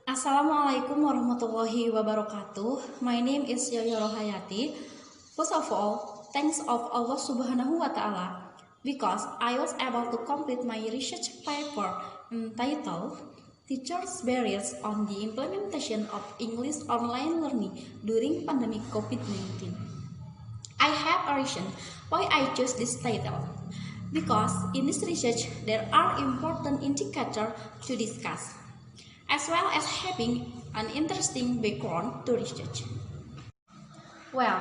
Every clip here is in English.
Assalamualaikum warahmatullahi wabarakatuh. My name is Yoyoh Rohayati. First of all, thanks of Allah Subhanahu wa Ta'ala because I was able to complete my research paper entitled Teachers' Barriers on the Implementation of English Online Learning During Pandemic COVID-19. I have a reason why I chose this title. Because in this research, there are important indicators to discuss as well as having an interesting background to research. Well,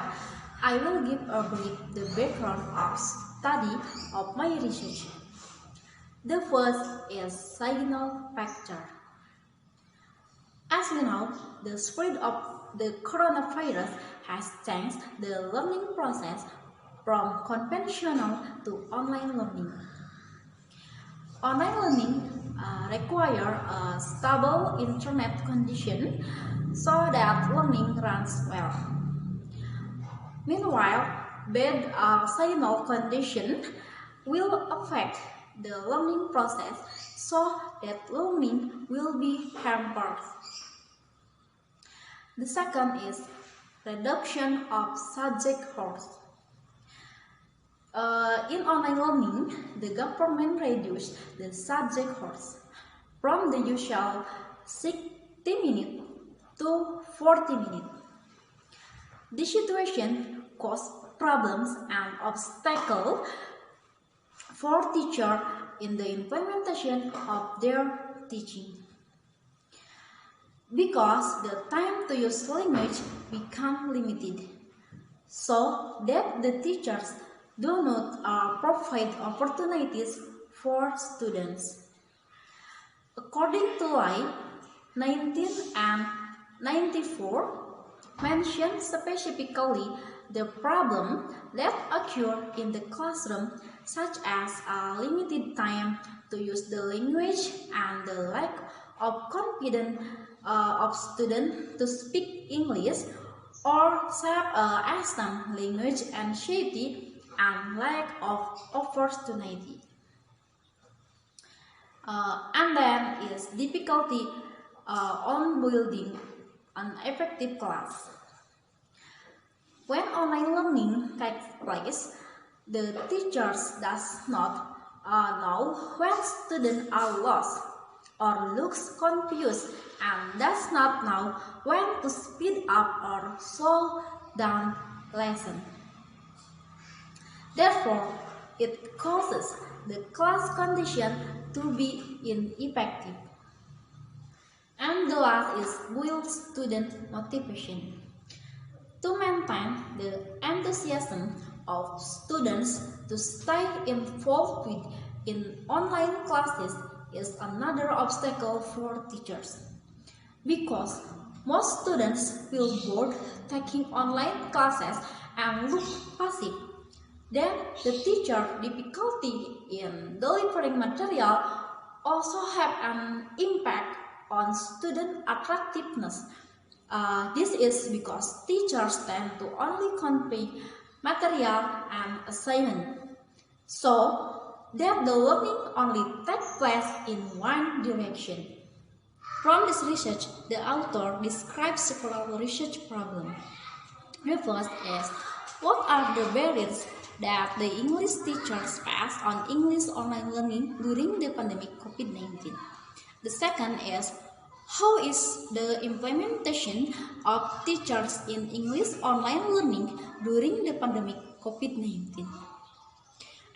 I will give a brief the background of study of my research. The first is signal factor. As we know, the spread of the coronavirus has changed the learning process from conventional to online learning. Online learning require a stable internet condition so that learning runs well. Meanwhile, bad signal condition will affect the learning process so that learning will be hampered. The second is reduction of subject hours. In online learning, the government reduced the subject hours from the usual 60 minutes to 40 minutes. This situation caused problems and obstacles for teachers in the implementation of their teaching. Because the time to use language become limited, so that the teachers do not provide opportunities for students. According to Lai, 1994, mentioned specifically the problem that occur in the classroom, such as a limited time to use the language and the lack of confidence of students to speak English, or self-esteem, language anxiety, and lack of opportunity. And then is difficulty on building an effective class. When online learning takes place, the teachers does not know when students are lost or looks confused and does not know when to speed up or slow down lesson. Therefore, it causes the class condition to be ineffective. And the last is build student motivation. To maintain the enthusiasm of students to stay involved in online classes is another obstacle for teachers. Because most students feel bored taking online classes and look passive. Then the teacher difficulty in delivering material also have an impact on student attractiveness. This is because teachers tend to only convey material and assignment, so that the learning only takes place in one direction. From this research, the author describes several research problems. The first is, what are the barriers that the English teachers face on English online learning during the pandemic COVID-19? The second is, how is the implementation of teachers in English online learning during the pandemic COVID-19?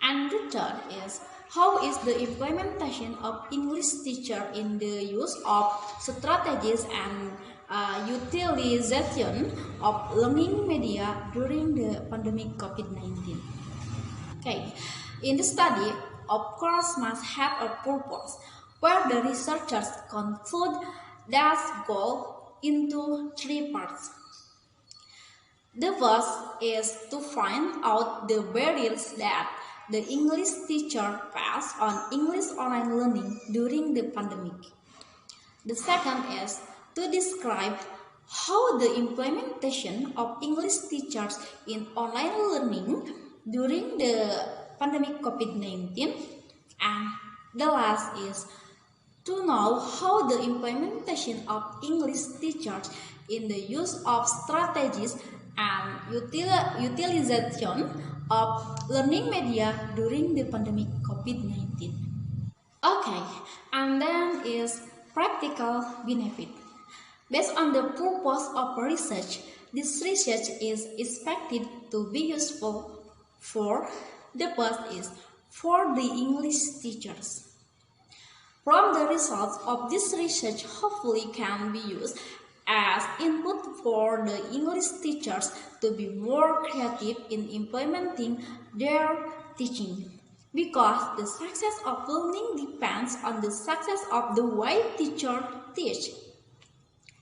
And the third is, how is the implementation of English teacher in the use of strategies and utilization of learning media during the pandemic COVID-19? Okay, in the study, of course, must have a purpose, where the researchers conclude that go into three parts. The first is to find out the barriers that the English teacher face on English online learning during the pandemic. The second is to describe how the implementation of English teachers in online learning during the pandemic COVID-19, and the last is To know how the implementation of English teachers in the use of strategies and utilization of learning media during the pandemic COVID-19. Okay, and then is practical benefit. Based on the purpose of research, this research is expected to be useful for the first is for the English teachers. From the results of this research hopefully can be used as input for the English teachers to be more creative in implementing their teaching. Because the success of learning depends on the success of the way teachers teach.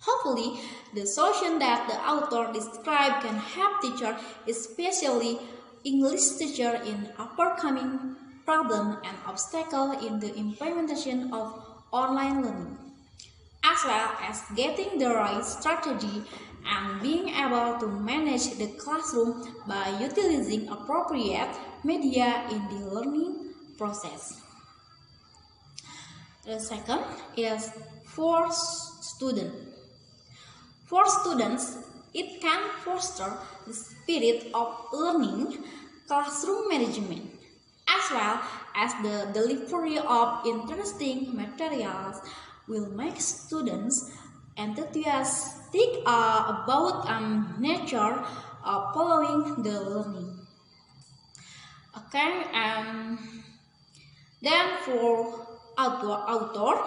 Hopefully, the solution that the author described can help teachers, especially English teachers, in overcoming problems and obstacles in the implementation of online learning, as well as getting the right strategy and being able to manage the classroom by utilizing appropriate media in the learning process. The second is for students. For students, it can foster the spirit of learning, classroom management, as well as the delivery of interesting materials will make students enthusiastic about nature following the learning. Okay, and then for author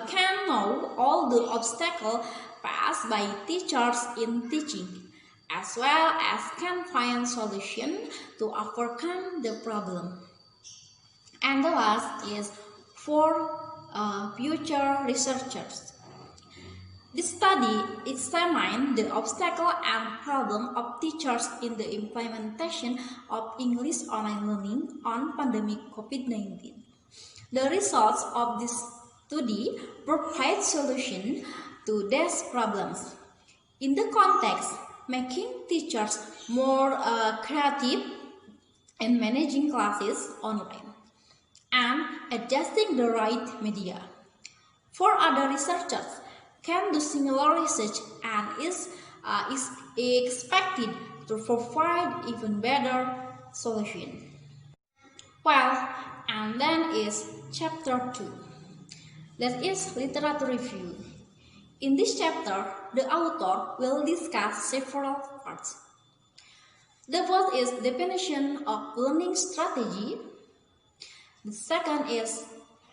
can know all the obstacles faced by teachers in teaching, as well as can find solutions to overcome the problem. And the last is for future researchers. This study examined the obstacle and problem of teachers in the implementation of English online learning on pandemic COVID-19. The results of this study provide solutions to these problems. In the context, making teachers more creative in managing classes online and adjusting the right media. For other researchers, can do similar research and is expected to provide even better solution. Well, and then is chapter 2. That is literature review. In this chapter, the author will discuss several parts. The first is definition of learning strategy. The second is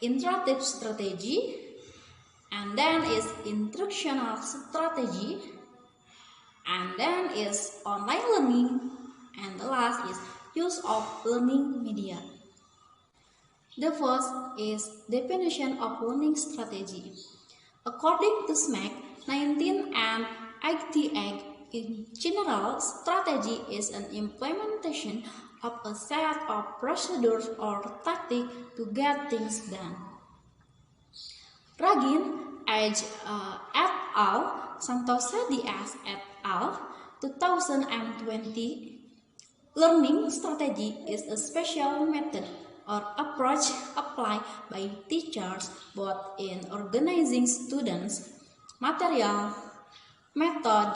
interactive strategy. And then is instructional strategy. And then is online learning. And the last is use of learning media. The first is definition of learning strategy. According to SMAC 19 and 88, in general, strategy is an implementation of a set of procedures or tactics to get things done. Ragin, et al., Santosa Diaz et al., 2020, learning strategy is a special method or approach applied by teachers both in organizing students, material, method,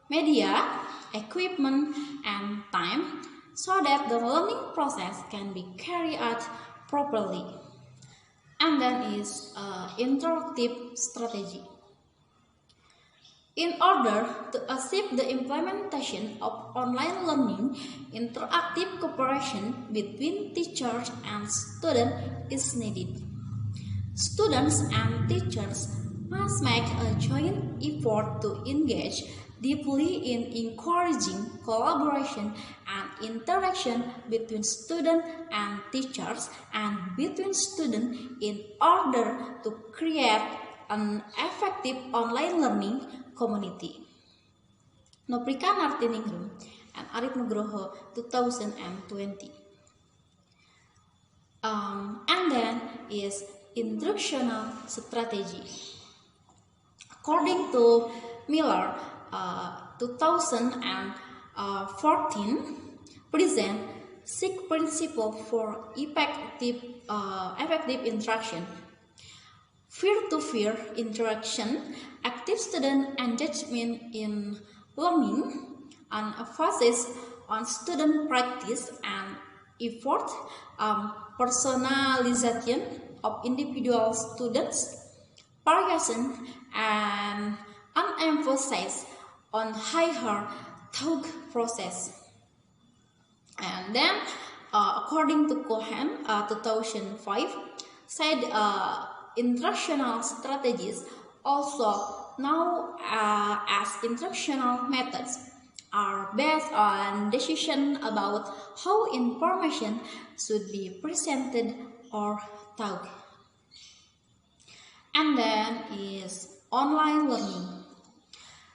media, equipment, and time so that the learning process can be carried out properly. And then is interactive strategy. In order to achieve the implementation of online learning, interactive cooperation between teachers and students is needed. Students and teachers must make a joint effort to engage deeply in encouraging collaboration and interaction between students and teachers and between students in order to create an effective online learning community. Noprika Nartiningrum and Arif Nugroho 2020. And then is instructional strategy. According to Miller, 2014, present 6 principles for effective interaction. Peer-to-peer interaction, active student engagement in learning, and emphasis on student practice and effort, personalization of individual students, variation, and an emphasis on higher thought process. And then, according to Cohen, 2005, said instructional strategies, also known as instructional methods, are based on decision about how information should be presented or taught. And then is online learning.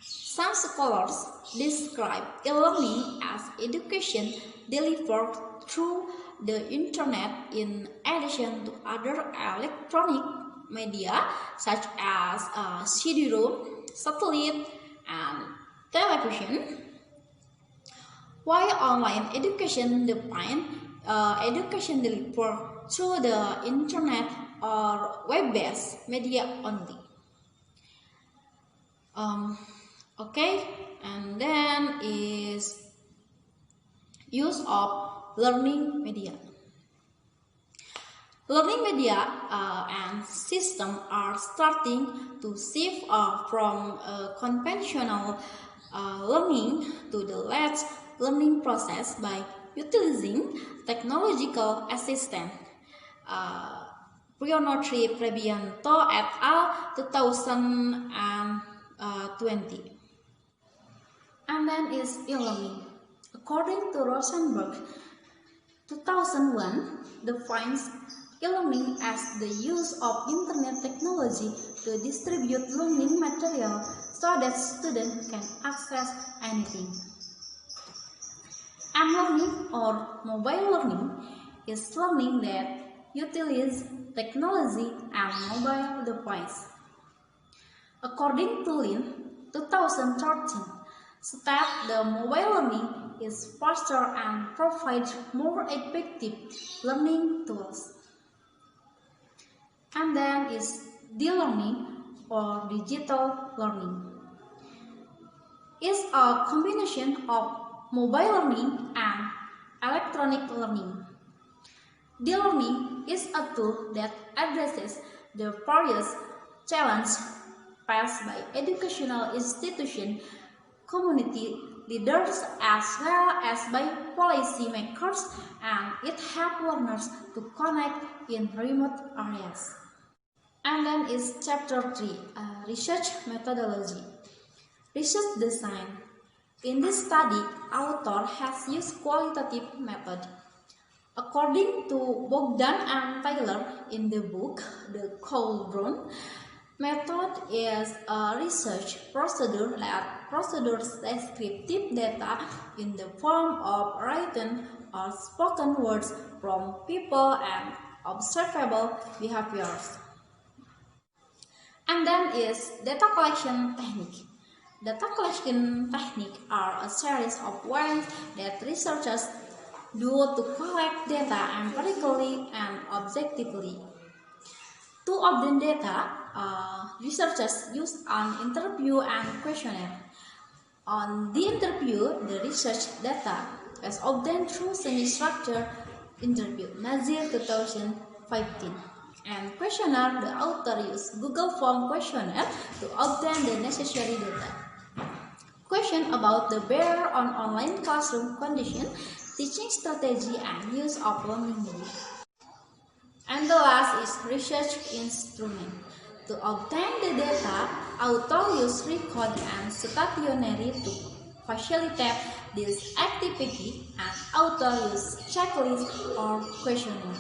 Some scholars describe e-learning as education delivered through the internet in addition to other electronic media such as CD-ROM, satellite, and television. While online education defines education delivered through the internet or web-based media only. Okay, and then is use of learning media. Learning media and systems are starting to shift from conventional learning to the late learning process by utilizing technological assistance. Prionotri Prebianto et al. 2020. And then is e-learning. According to Rosenberg, 2001 defines e-learning as the use of internet technology to distribute learning material so that students can access anything. M-learning or mobile learning is learning that utilizes technology and mobile device. According to Lin, 2013, states the mobile learning is faster and provides more effective learning tools. And then is de-learning or digital learning. It's a combination of mobile learning and electronic learning. De-learning is a tool that addresses the various challenges faced by educational institutions, community leaders, as well as by policy makers, and it helps learners to connect in remote areas. And then is chapter 3, research methodology. Research design. In this study, author has used qualitative method. According to Bogdan and Taylor in the book, The Cauldron method is a research procedure that procedures descriptive data in the form of written or spoken words from people and observable behaviors. And then is data collection technique. Data collection techniques are a series of ways that researchers do to collect data empirically and objectively. To obtain data, researchers use an interview and questionnaire. On the interview, the research data is obtained through semi-structured interview, Nazir 2015. And questionnaire, the author used Google Form questionnaire to obtain the necessary data. Question about the barrier on online classroom condition, teaching strategy, and use of learning media. And the last is research instrument. To obtain the data, author use record and stationery to facilitate this activity, and author use checklist or questionnaire.